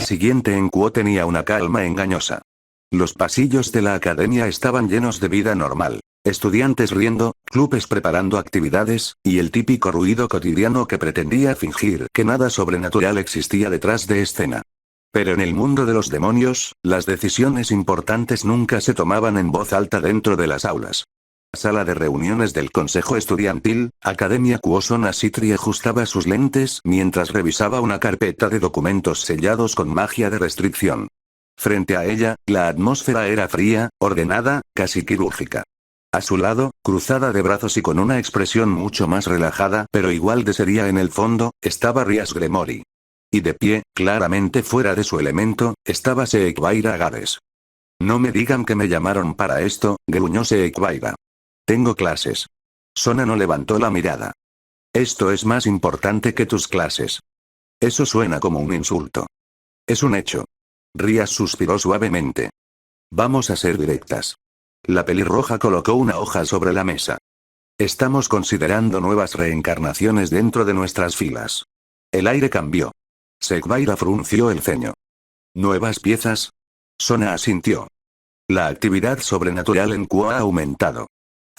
siguiente en Kuo tenía una calma engañosa. Los pasillos de la academia estaban llenos de vida normal. Estudiantes riendo, clubes preparando actividades, y el típico ruido cotidiano que pretendía fingir que nada sobrenatural existía detrás de escena. Pero en el mundo de los demonios, las decisiones importantes nunca se tomaban en voz alta dentro de las aulas. Sala de reuniones del Consejo Estudiantil, Academia Kuosona Sitri ajustaba sus lentes mientras revisaba una carpeta de documentos sellados con magia de restricción. Frente a ella, la atmósfera era fría, ordenada, casi quirúrgica. A su lado, cruzada de brazos y con una expresión mucho más relajada pero igual de seria en el fondo, estaba Rias Gremory. Y de pie, claramente fuera de su elemento, estaba Seekbaira Gares. No me digan que me llamaron para esto, gruñó Seekbaira. Tengo clases. Sona no levantó la mirada. Esto es más importante que tus clases. Eso suena como un insulto. Es un hecho. Rias suspiró suavemente. Vamos a ser directas. La pelirroja colocó una hoja sobre la mesa. Estamos considerando nuevas reencarnaciones dentro de nuestras filas. El aire cambió. Seekbaira frunció el ceño. ¿Nuevas piezas? Sona asintió. La actividad sobrenatural en Kuo ha aumentado.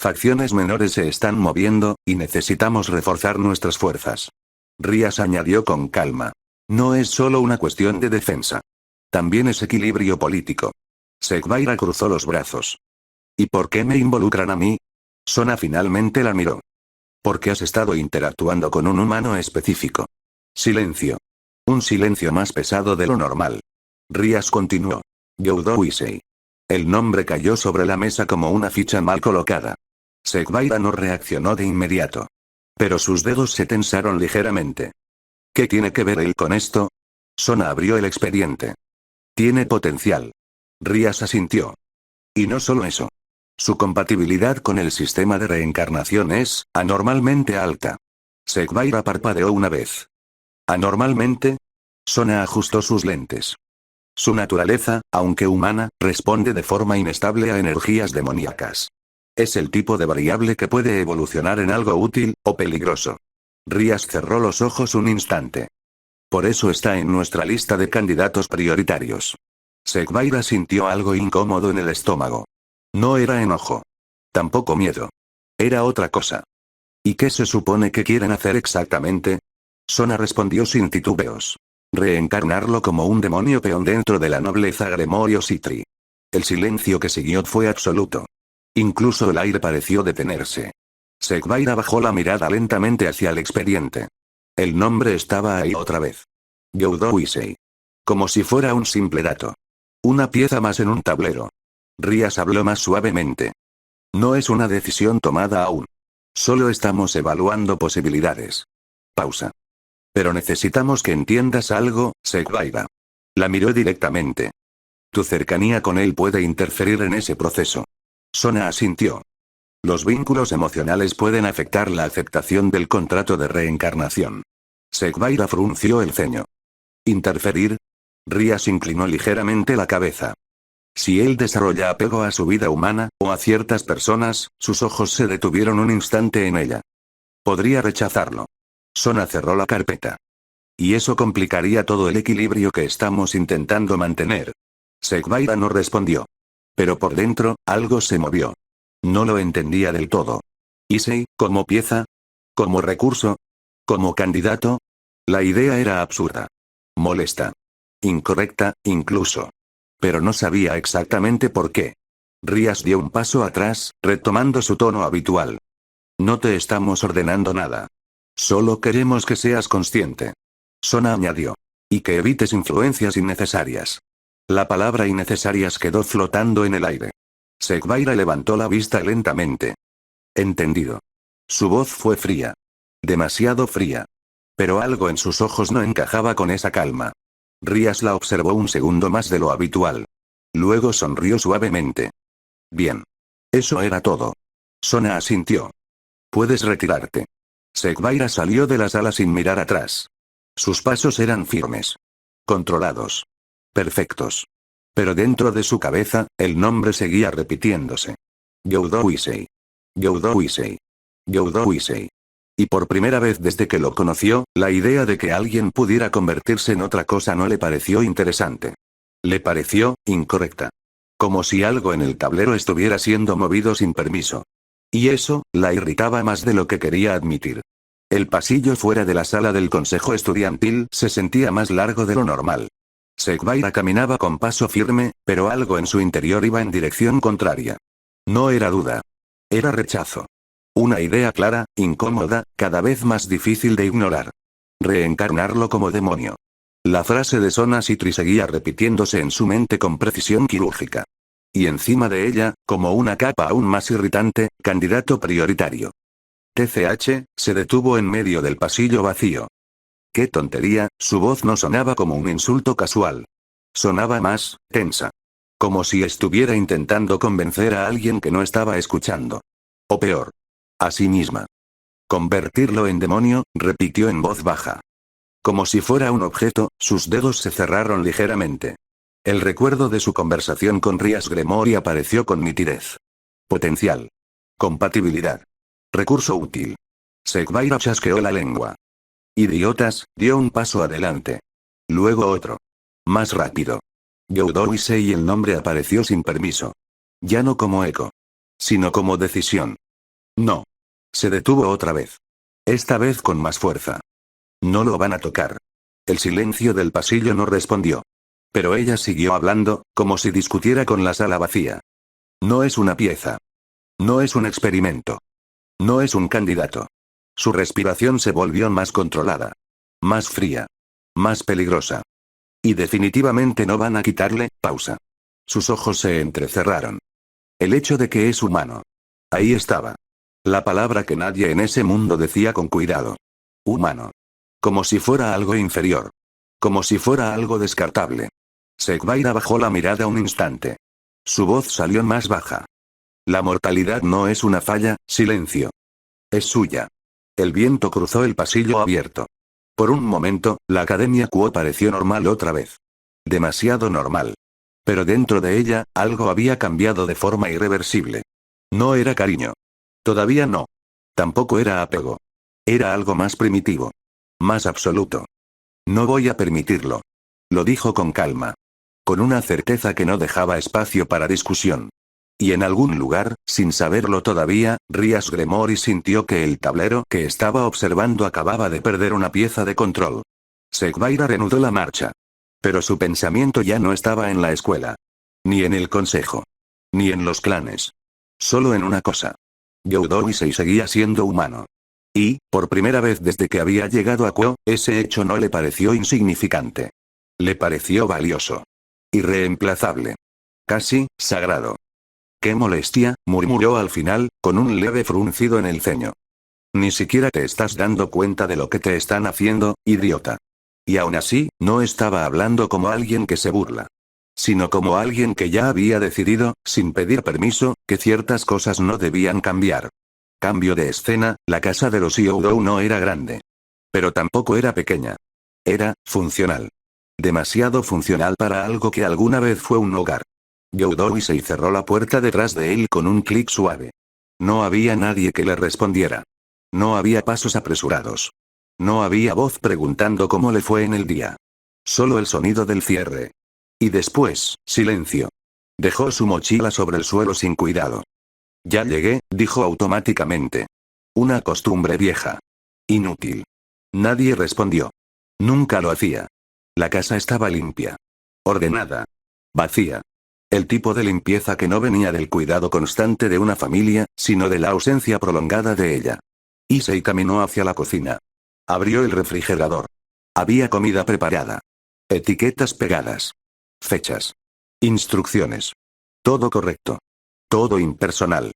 Facciones menores se están moviendo, y necesitamos reforzar nuestras fuerzas. Rias añadió con calma. No es solo una cuestión de defensa. También es equilibrio político. Seekbaira cruzó los brazos. ¿Y por qué me involucran a mí? Sona finalmente la miró. Porque has estado interactuando con un humano específico. Silencio. Un silencio más pesado de lo normal. Rias continuó. Youdo Wisei. El nombre cayó sobre la mesa como una ficha mal colocada. Seekbaira no reaccionó de inmediato. Pero sus dedos se tensaron ligeramente. ¿Qué tiene que ver él con esto? Sona abrió el expediente. Tiene potencial. Rias asintió. Y no solo eso. Su compatibilidad con el sistema de reencarnación es anormalmente alta. Seekbaira parpadeó una vez. ¿Anormalmente? Sona ajustó sus lentes. Su naturaleza, aunque humana, responde de forma inestable a energías demoníacas. Es el tipo de variable que puede evolucionar en algo útil, o peligroso. Rias cerró los ojos un instante. Por eso está en nuestra lista de candidatos prioritarios. Seekbaira sintió algo incómodo en el estómago. No era enojo. Tampoco miedo. Era otra cosa. ¿Y qué se supone que quieren hacer exactamente? Sona respondió sin titubeos. Reencarnarlo como un demonio peón dentro de la nobleza Gremorio Sitri. El silencio que siguió fue absoluto. Incluso el aire pareció detenerse. Seekbaira bajó la mirada lentamente hacia el expediente. El nombre estaba ahí otra vez. Youdo Wisei. Como si fuera un simple dato. Una pieza más en un tablero. Rias habló más suavemente. No es una decisión tomada aún. Solo estamos evaluando posibilidades. Pausa. Pero necesitamos que entiendas algo, Seekbaira. La miró directamente. Tu cercanía con él puede interferir en ese proceso. Sona asintió. Los vínculos emocionales pueden afectar la aceptación del contrato de reencarnación. Seekbaira frunció el ceño. ¿Interferir? Rias inclinó ligeramente la cabeza. Si él desarrolla apego a su vida humana, o a ciertas personas, sus ojos se detuvieron un instante en ella. Podría rechazarlo. Sona cerró la carpeta. Y eso complicaría todo el equilibrio que estamos intentando mantener. Seekbaira no respondió. Pero por dentro, algo se movió. No lo entendía del todo. Issei, ¿como pieza? ¿Como recurso? ¿Como candidato? La idea era absurda. Molesta. Incorrecta, incluso. Pero no sabía exactamente por qué. Rias dio un paso atrás, retomando su tono habitual. No te estamos ordenando nada. Solo queremos que seas consciente. Sona añadió. Y que evites influencias innecesarias. La palabra innecesarias quedó flotando en el aire. Seekbaira levantó la vista lentamente. Entendido. Su voz fue fría. Demasiado fría. Pero algo en sus ojos no encajaba con esa calma. Rias la observó un segundo más de lo habitual. Luego sonrió suavemente. Bien. Eso era todo. Sona asintió. Puedes retirarte. Seekbaira salió de la sala sin mirar atrás. Sus pasos eran firmes. Controlados. Perfectos. Pero dentro de su cabeza, el nombre seguía repitiéndose. Youdo Wisei. Youdo Wisei. Youdo Wisei. Y por primera vez desde que lo conoció, la idea de que alguien pudiera convertirse en otra cosa no le pareció interesante. Le pareció incorrecta. Como si algo en el tablero estuviera siendo movido sin permiso. Y eso, la irritaba más de lo que quería admitir. El pasillo fuera de la sala del consejo estudiantil se sentía más largo de lo normal. Sekbaira caminaba con paso firme, pero algo en su interior iba en dirección contraria. No era duda. Era rechazo. Una idea clara, incómoda, cada vez más difícil de ignorar. Reencarnarlo como demonio. La frase de Sona Citri seguía repitiéndose en su mente con precisión quirúrgica. Y encima de ella, como una capa aún más irritante, candidato prioritario. TCH, se detuvo en medio del pasillo vacío. ¡Qué tontería! Su voz no sonaba como un insulto casual. Sonaba más, tensa. Como si estuviera intentando convencer a alguien que no estaba escuchando. O peor. A sí misma. Convertirlo en demonio, repitió en voz baja. Como si fuera un objeto, sus dedos se cerraron ligeramente. El recuerdo de su conversación con Rias Gremory apareció con nitidez. Potencial. Compatibilidad. Recurso útil. Sekbaira chasqueó la lengua. Idiotas, dio un paso adelante. Luego otro. Más rápido. Youdou-ise y el nombre apareció sin permiso. Ya no como eco. Sino como decisión. No. Se detuvo otra vez. Esta vez con más fuerza. No lo van a tocar. El silencio del pasillo no respondió. Pero ella siguió hablando, como si discutiera con la sala vacía. No es una pieza. No es un experimento. No es un candidato. Su respiración se volvió más controlada. Más fría. Más peligrosa. Y definitivamente no van a quitarle, pausa. Sus ojos se entrecerraron. El hecho de que es humano. Ahí estaba. La palabra que nadie en ese mundo decía con cuidado. Humano. Como si fuera algo inferior. Como si fuera algo descartable. Sekbaira bajó la mirada un instante. Su voz salió más baja. La mortalidad no es una falla, silencio. Es suya. El viento cruzó el pasillo abierto. Por un momento, la Academia Quo pareció normal otra vez. Demasiado normal. Pero dentro de ella, algo había cambiado de forma irreversible. No era cariño. Todavía no. Tampoco era apego. Era algo más primitivo. Más absoluto. No voy a permitirlo. Lo dijo con calma. Con una certeza que no dejaba espacio para discusión. Y en algún lugar, sin saberlo todavía, Rias Gremory sintió que el tablero que estaba observando acababa de perder una pieza de control. Sekbaira reanudó la marcha. Pero su pensamiento ya no estaba en la escuela. Ni en el consejo. Ni en los clanes. Solo en una cosa. Youdou-ise seguía siendo humano. Y, por primera vez desde que había llegado a Quo, ese hecho no le pareció insignificante. Le pareció valioso. Irreemplazable. Casi, sagrado. ¡Qué molestia!, murmuró al final, con un leve fruncido en el ceño. Ni siquiera te estás dando cuenta de lo que te están haciendo, idiota. Y aún así, no estaba hablando como alguien que se burla. Sino como alguien que ya había decidido, sin pedir permiso, que ciertas cosas no debían cambiar. Cambio de escena, la casa de los Youdou no era grande. Pero tampoco era pequeña. Era, funcional. Demasiado funcional para algo que alguna vez fue un hogar. Youdou-ise cerró la puerta detrás de él con un clic suave. No había nadie que le respondiera. No había pasos apresurados. No había voz preguntando cómo le fue en el día. Solo el sonido del cierre. Y después, silencio. Dejó su mochila sobre el suelo sin cuidado. Ya llegué, dijo automáticamente. Una costumbre vieja. Inútil. Nadie respondió. Nunca lo hacía. La casa estaba limpia. Ordenada. Vacía. El tipo de limpieza que no venía del cuidado constante de una familia, sino de la ausencia prolongada de ella. Issei caminó hacia la cocina. Abrió el refrigerador. Había comida preparada. Etiquetas pegadas. Fechas. Instrucciones. Todo correcto. Todo impersonal.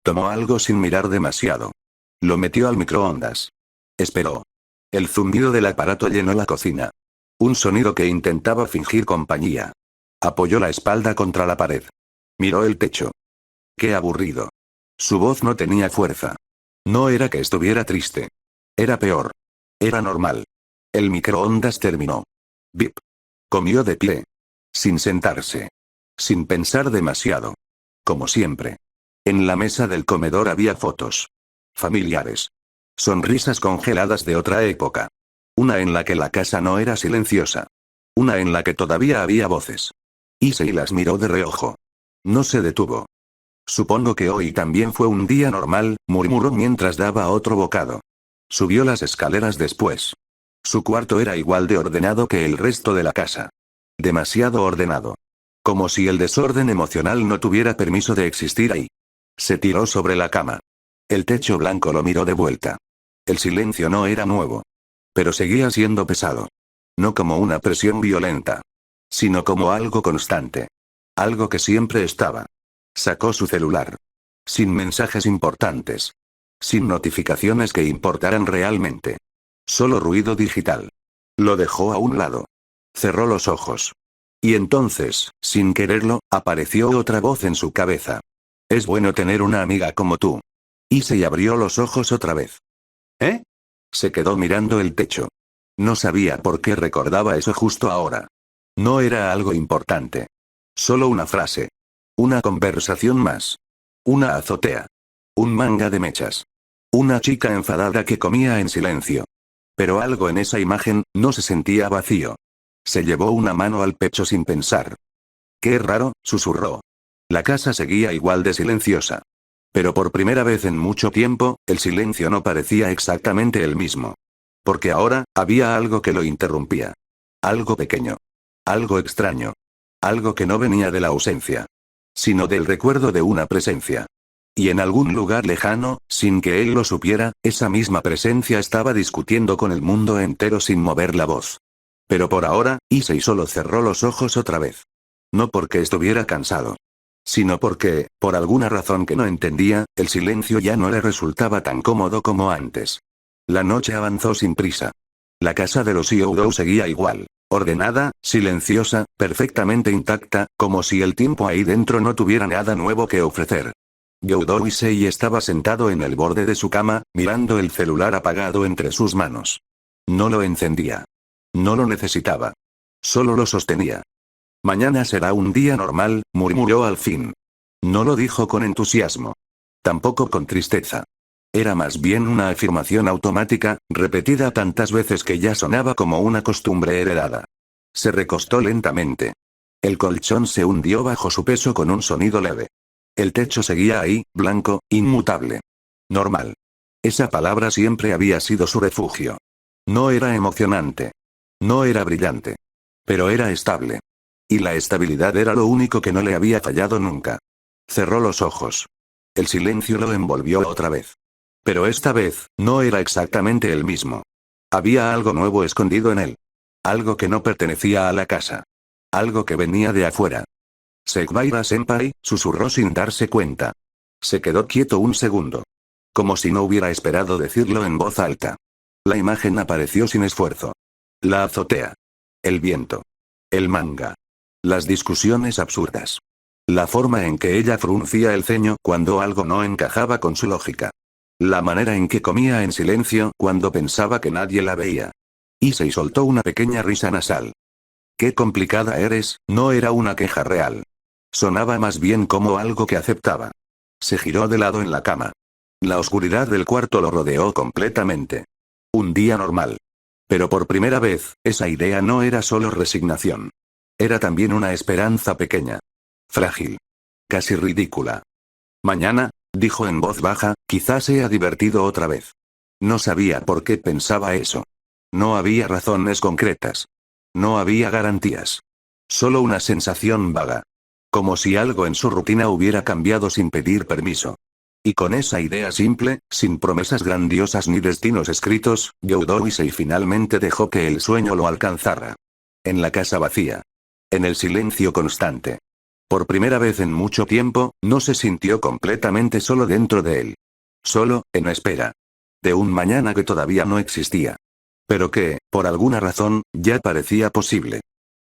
Tomó algo sin mirar demasiado. Lo metió al microondas. Esperó. El zumbido del aparato llenó la cocina. Un sonido que intentaba fingir compañía. Apoyó la espalda contra la pared. Miró el techo. Qué aburrido. Su voz no tenía fuerza. No era que estuviera triste. Era peor. Era normal. El microondas terminó. Bip. Comió de pie. Sin sentarse. Sin pensar demasiado. Como siempre. En la mesa del comedor había fotos. Familiares. Sonrisas congeladas de otra época. Una en la que la casa no era silenciosa. Una en la que todavía había voces. Issei las miró de reojo. No se detuvo. Supongo que hoy también fue un día normal, murmuró mientras daba otro bocado. Subió las escaleras después. Su cuarto era igual de ordenado que el resto de la casa. Demasiado ordenado. Como si el desorden emocional no tuviera permiso de existir ahí. Se tiró sobre la cama. El techo blanco lo miró de vuelta. El silencio no era nuevo. Pero seguía siendo pesado. No como una presión violenta. Sino como algo constante. Algo que siempre estaba. Sacó su celular. Sin mensajes importantes. Sin notificaciones que importaran realmente. Solo ruido digital. Lo dejó a un lado. Cerró los ojos. Y entonces, sin quererlo, apareció otra voz en su cabeza. Es bueno tener una amiga como tú. Y se abrió los ojos otra vez. ¿Eh? Se quedó mirando el techo. No sabía por qué recordaba eso justo ahora. No era algo importante. Solo una frase. Una conversación más. Una azotea. Un manga de mechas. Una chica enfadada que comía en silencio. Pero algo en esa imagen, no se sentía vacío. Se llevó una mano al pecho sin pensar. Qué raro, susurró. La casa seguía igual de silenciosa. Pero por primera vez en mucho tiempo, el silencio no parecía exactamente el mismo. Porque ahora, había algo que lo interrumpía. Algo pequeño. Algo extraño. Algo que no venía de la ausencia. Sino del recuerdo de una presencia. Y en algún lugar lejano, sin que él lo supiera, esa misma presencia estaba discutiendo con el mundo entero sin mover la voz. Pero por ahora, Issei solo cerró los ojos otra vez. No porque estuviera cansado. Sino porque, por alguna razón que no entendía, el silencio ya no le resultaba tan cómodo como antes. La noche avanzó sin prisa. La casa de los Youdou seguía igual. Ordenada, silenciosa, perfectamente intacta, como si el tiempo ahí dentro no tuviera nada nuevo que ofrecer. Youdou Issei estaba sentado en el borde de su cama, mirando el celular apagado entre sus manos. No lo encendía. No lo necesitaba. Solo lo sostenía. Mañana será un día normal, murmuró al fin. No lo dijo con entusiasmo. Tampoco con tristeza. Era más bien una afirmación automática, repetida tantas veces que ya sonaba como una costumbre heredada. Se recostó lentamente. El colchón se hundió bajo su peso con un sonido leve. El techo seguía ahí, blanco, inmutable. Normal. Esa palabra siempre había sido su refugio. No era emocionante. No era brillante. Pero era estable. Y la estabilidad era lo único que no le había fallado nunca. Cerró los ojos. El silencio lo envolvió otra vez. Pero esta vez, no era exactamente el mismo. Había algo nuevo escondido en él. Algo que no pertenecía a la casa. Algo que venía de afuera. Sekbaira-senpai, susurró sin darse cuenta. Se quedó quieto un segundo. Como si no hubiera esperado decirlo en voz alta. La imagen apareció sin esfuerzo. La azotea. El viento. El manga. Las discusiones absurdas. La forma en que ella fruncía el ceño cuando algo no encajaba con su lógica. La manera en que comía en silencio cuando pensaba que nadie la veía. Issei soltó una pequeña risa nasal. Qué complicada eres, no era una queja real. Sonaba más bien como algo que aceptaba. Se giró de lado en la cama. La oscuridad del cuarto lo rodeó completamente. Un día normal. Pero por primera vez, esa idea no era solo resignación. Era también una esperanza pequeña. Frágil. Casi ridícula. Mañana, dijo en voz baja, quizás sea divertido otra vez. No sabía por qué pensaba eso. No había razones concretas. No había garantías. Solo una sensación vaga. Como si algo en su rutina hubiera cambiado sin pedir permiso. Y con esa idea simple, sin promesas grandiosas ni destinos escritos, Youdou Issei finalmente dejó que el sueño lo alcanzara. En la casa vacía. En el silencio constante. Por primera vez en mucho tiempo, no se sintió completamente solo dentro de él. Solo, en espera. De un mañana que todavía no existía. Pero que, por alguna razón, ya parecía posible.